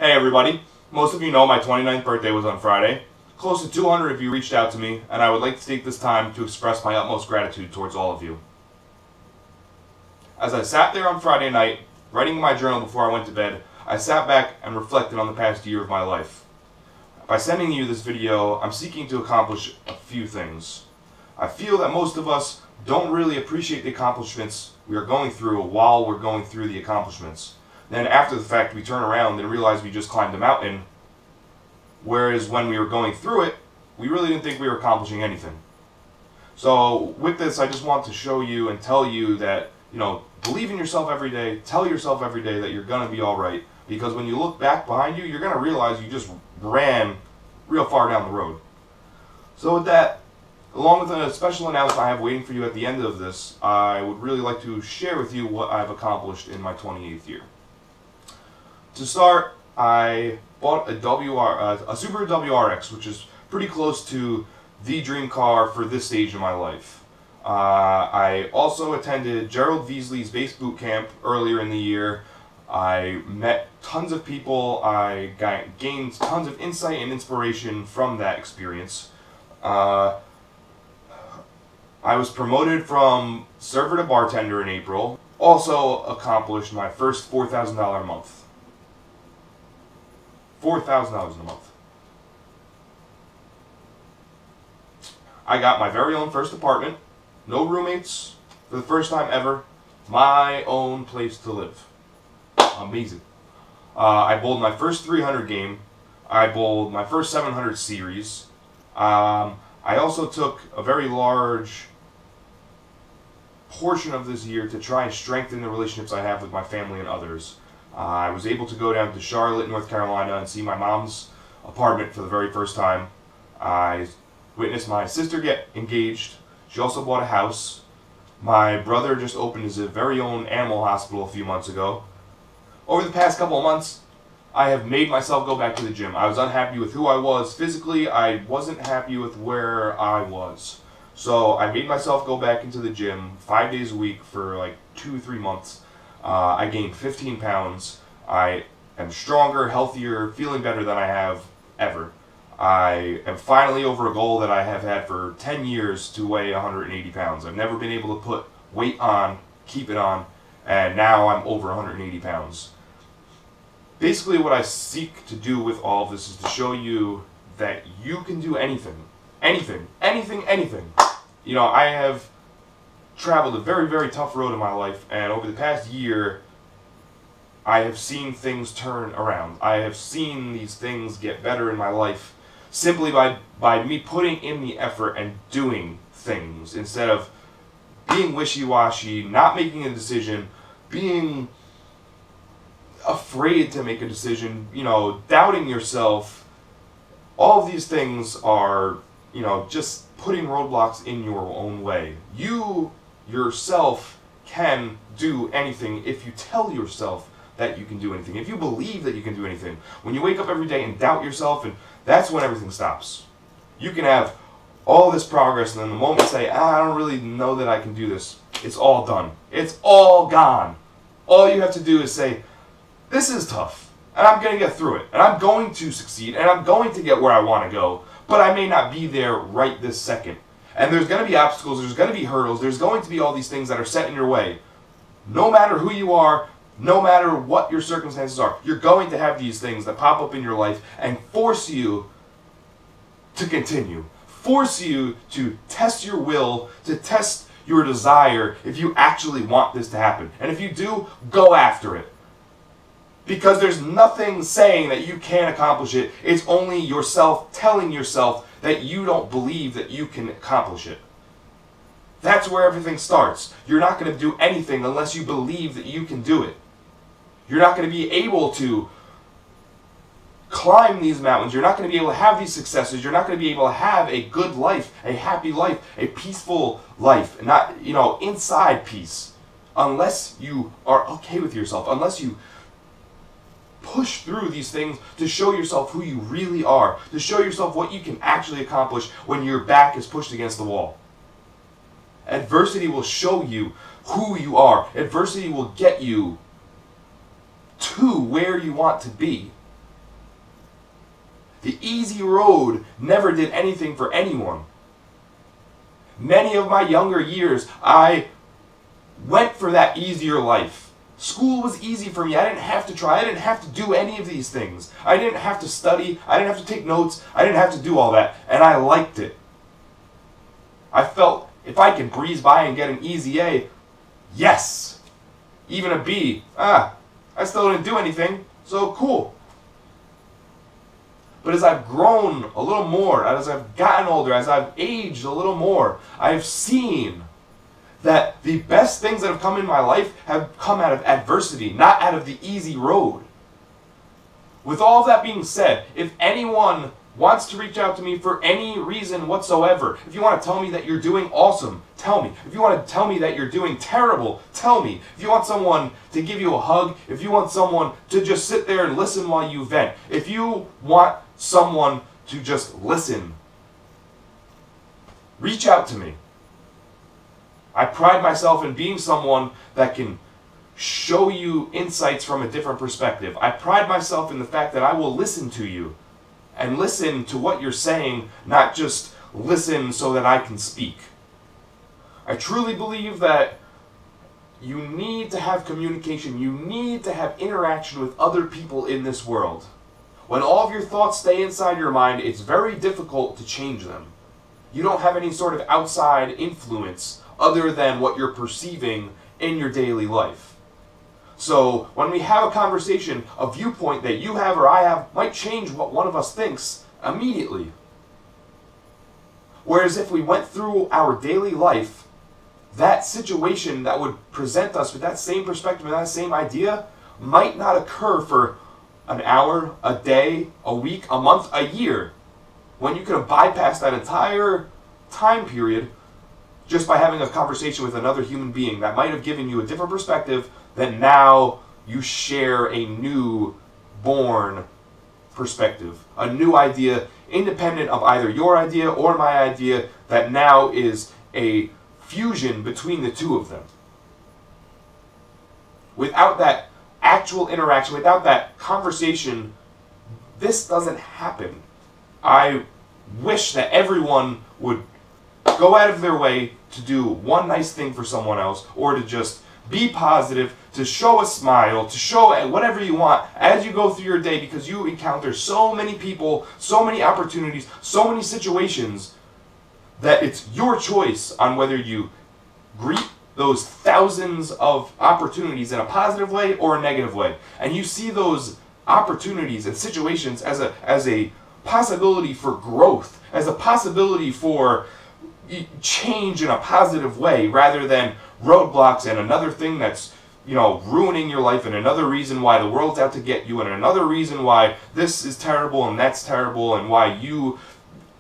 Hey everybody, most of you know my 29th birthday was on Friday. Close to 200 of you reached out to me, and I would like to take this time to express my utmost gratitude towards all of you. As I sat there on Friday night, writing in my journal before I went to bed, I sat back and reflected on the past year of my life. By sending you this video, I'm seeking to accomplish a few things. I feel that most of us don't really appreciate the accomplishments we are going through while we're going through the accomplishments. Then after the fact, we turn around and realize we just climbed a mountain, whereas when we were going through it, we really didn't think we were accomplishing anything. So with this, I just want to show you and tell you that, believe in yourself every day, tell yourself every day that you're going to be alright, because when you look back behind you, you're going to realize you just ran real far down the road. So with that, along with a special announcement I have waiting for you at the end of this, I would really like to share with you what I've accomplished in my 28th year. To start, I bought a Subaru WRX, which is pretty close to the dream car for this stage in my life. I also attended Gerald Veasley's base boot camp earlier in the year. I met tons of people. I gained tons of insight and inspiration from that experience. I was promoted from server to bartender in April. Also accomplished my first $4,000 a month. $4,000 a month. I got my very own first apartment, no roommates, for the first time ever, my own place to live. Amazing. I bowled my first 300 game. I bowled my first 700 series. I also took a very large portion of this year to try and strengthen the relationships I have with my family and others. I was able to go down to Charlotte, North Carolina and see my mom's apartment for the very first time. I witnessed my sister get engaged. She also bought a house. My brother just opened his very own animal hospital a few months ago. Over the past couple of months, I have made myself go back to the gym. I was unhappy with who I was physically. I wasn't happy with where I was. So I made myself go back into the gym 5 days a week for like 2-3 months. I gained 15 pounds. I am stronger, healthier, feeling better than I have ever. I am finally over a goal that I have had for 10 years to weigh 180 pounds. I've never been able to put weight on, keep it on, and now I'm over 180 pounds. Basically what I seek to do with all of this is to show you that you can do anything. Anything. Anything, anything. I have traveled a very, very tough road in my life, and over the past year, I have seen things turn around. I have seen these things get better in my life simply by me putting in the effort and doing things instead of being wishy-washy, not making a decision, being afraid to make a decision, doubting yourself. All of these things are, just putting roadblocks in your own way. You yourself can do anything if you tell yourself that you can do anything. If you believe that you can do anything. When you wake up every day and doubt yourself, and that's when everything stops. You can have all this progress, and then the moment you say, I don't really know that I can do this, it's all done. It's all gone. All you have to do is say, this is tough, and I'm going to get through it, and I'm going to succeed, and I'm going to get where I want to go, but I may not be there right this second. And there's going to be obstacles, there's going to be hurdles, there's going to be all these things that are set in your way. No matter who you are, no matter what your circumstances are, you're going to have these things that pop up in your life and force you to continue. Force you to test your will, to test your desire if you actually want this to happen. And if you do, go after it. Because there's nothing saying that you can't accomplish it. It's only yourself telling yourself that you don't believe that you can accomplish it. That's where everything starts. You're not going to do anything unless you believe that you can do it. You're not going to be able to climb these mountains. You're not going to be able to have these successes. You're not going to be able to have a good life, a happy life, a peaceful life, not, inside peace, unless you are okay with yourself, unless you push through these things to show yourself who you really are, to show yourself what you can actually accomplish when your back is pushed against the wall. Adversity will show you who you are. Adversity will get you to where you want to be. The easy road never did anything for anyone. Many of my younger years, I went for that easier life. School was easy for me. I didn't have to try. I didn't have to do any of these things. I didn't have to study. I didn't have to take notes. I didn't have to do all that. And I liked it. I felt if I could breeze by and get an easy A, yes. Even a B, I still didn't do anything, so cool. But as I've grown a little more, as I've gotten older, as I've aged a little more, I've seen that the best things that have come in my life have come out of adversity, not out of the easy road. With all of that being said, if anyone wants to reach out to me for any reason whatsoever, if you want to tell me that you're doing awesome, tell me. If you want to tell me that you're doing terrible, tell me. If you want someone to give you a hug, if you want someone to just sit there and listen while you vent, if you want someone to just listen, reach out to me. I pride myself in being someone that can show you insights from a different perspective. I pride myself in the fact that I will listen to you and listen to what you're saying, not just listen so that I can speak. I truly believe that you need to have communication. You need to have interaction with other people in this world. When all of your thoughts stay inside your mind, it's very difficult to change them. You don't have any sort of outside influence other than what you're perceiving in your daily life. So when we have a conversation, a viewpoint that you have or I have might change what one of us thinks immediately. Whereas if we went through our daily life, that situation that would present us with that same perspective and that same idea might not occur for an hour, a day, a week, a month, a year, when you could have bypassed that entire time period just by having a conversation with another human being that might have given you a different perspective that now you share a new born perspective, a new idea independent of either your idea or my idea that now is a fusion between the two of them. Without that actual interaction, without that conversation, this doesn't happen. I wish that everyone would go out of their way to do one nice thing for someone else, or to just be positive, to show a smile, to show whatever you want as you go through your day, because you encounter so many people, so many opportunities, so many situations that it's your choice on whether you greet those thousands of opportunities in a positive way or a negative way. And you see those opportunities and situations as a possibility for growth, as a possibility for change in a positive way, rather than roadblocks and another thing that's, ruining your life, and another reason why the world's out to get you, and another reason why this is terrible and that's terrible and why you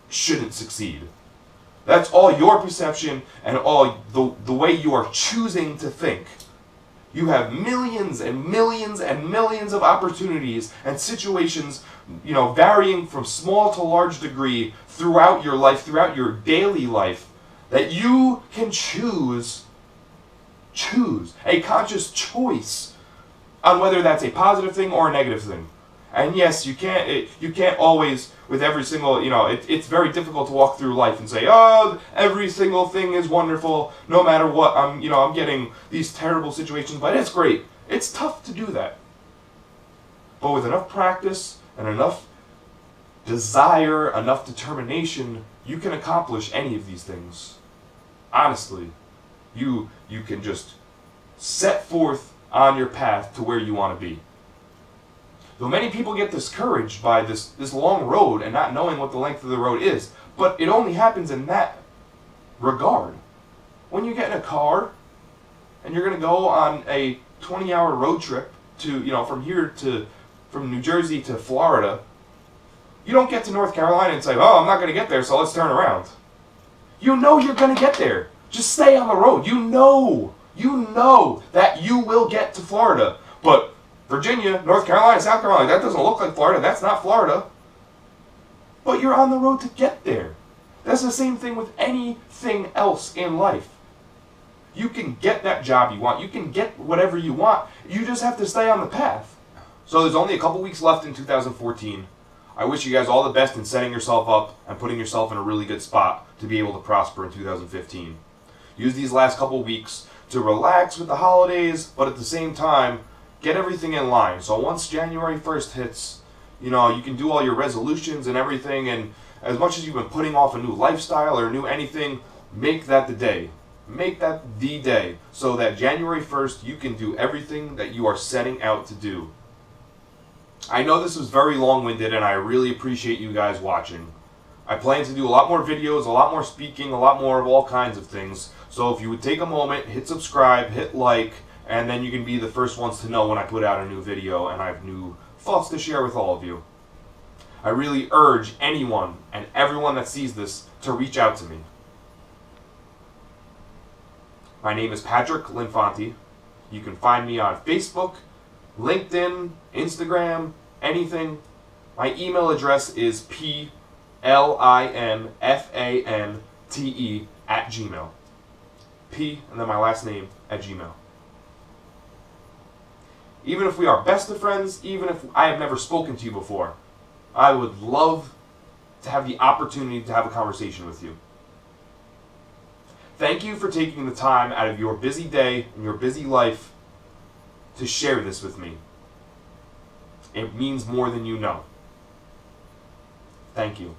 shouldn't succeed. That's all your perception and all the way you are choosing to think. You have millions and millions and millions of opportunities and situations, varying from small to large degree throughout your life, throughout your daily life, that you can choose a conscious choice on whether that's a positive thing or a negative thing. And yes, you can't always, with every single, it's very difficult to walk through life and say, oh, every single thing is wonderful, no matter what, I'm getting these terrible situations, but it's great. It's tough to do that. But with enough practice and enough desire, enough determination, you can accomplish any of these things. Honestly, you can just set forth on your path to where you want to be. Though many people get discouraged by this long road and not knowing what the length of the road is, but it only happens in that regard. When you get in a car and you're going to go on a 20-hour road trip to, from New Jersey to Florida, you don't get to North Carolina and say, oh, I'm not going to get there, so let's turn around. You know you're going to get there. Just stay on the road. You know that you will get to Florida. But Virginia, North Carolina, South Carolina, that doesn't look like Florida. That's not Florida. But you're on the road to get there. That's the same thing with anything else in life. You can get that job you want. You can get whatever you want. You just have to stay on the path. So there's only a couple weeks left in 2014. I wish you guys all the best in setting yourself up and putting yourself in a really good spot to be able to prosper in 2015. Use these last couple weeks to relax with the holidays, but at the same time, get everything in line. So once January 1st hits, you can do all your resolutions and everything, and as much as you've been putting off a new lifestyle or a new anything, make that the day. Make that the day, so that January 1st you can do everything that you are setting out to do. I know this was very long-winded, and I really appreciate you guys watching. I plan to do a lot more videos, a lot more speaking, a lot more of all kinds of things. So if you would take a moment, hit subscribe, hit like, and then you can be the first ones to know when I put out a new video and I have new thoughts to share with all of you. I really urge anyone and everyone that sees this to reach out to me. My name is Patrick Linfanti. You can find me on Facebook, LinkedIn, Instagram, anything. My email address is PLINFANTE@gmail. P and then my last name @gmail. Even if we are best of friends, even if I have never spoken to you before, I would love to have the opportunity to have a conversation with you. Thank you for taking the time out of your busy day and your busy life to share this with me. It means more than you know. Thank you.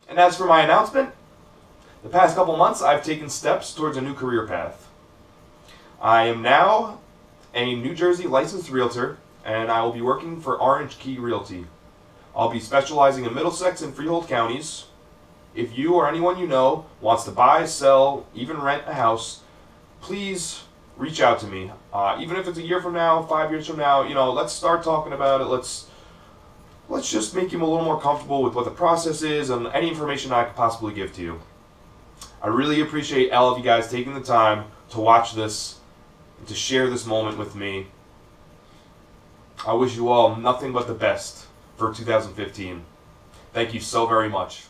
And as for my announcement, the past couple months I've taken steps towards a new career path. I am now a New Jersey licensed realtor, and I will be working for Orange Key Realty. I'll be specializing in Middlesex and Freehold counties. If you or anyone you know wants to buy, sell, even rent a house, please reach out to me. Even if it's a year from now, 5 years from now, let's start talking about it. Let's just make you a little more comfortable with what the process is and any information I could possibly give to you. I really appreciate all of you guys taking the time to watch this and to share this moment with me. I wish you all nothing but the best for 2015. Thank you so very much.